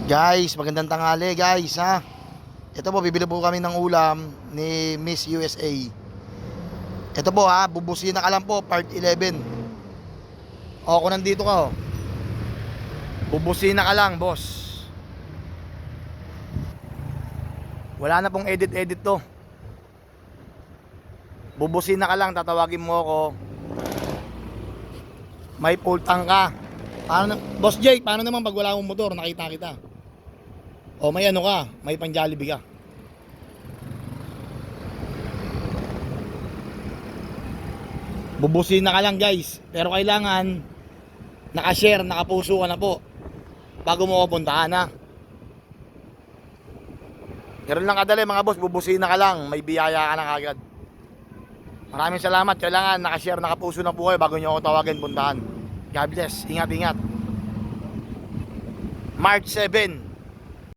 Guys, magandang tanghali guys ha. Ito po, bibili po kami ng ulam ni Miss USA. Ito po ha, bubusina ka lang po, part 11. O, kung nandito ka oh, bubusina ka lang boss. Wala na pong edit to. Bubusina ka lang, tatawagin mo ako. May pultang ka. Boss Jay, paano naman pag wala mong motor, nakita kita? O may ano ka, may pang-Jollibee ka. Bubusina ka lang guys, pero kailangan naka-share, nakapuso ka na po bago mo ko puntahan ha. Ganun lang kadali mga boss, bubusina ka lang, may biyaya ka na kagad. Maraming salamat, kailangan naka-share, nakapuso na po kayo bago nyo ako tawagan puntahan. God bless, ingat ingat. March 7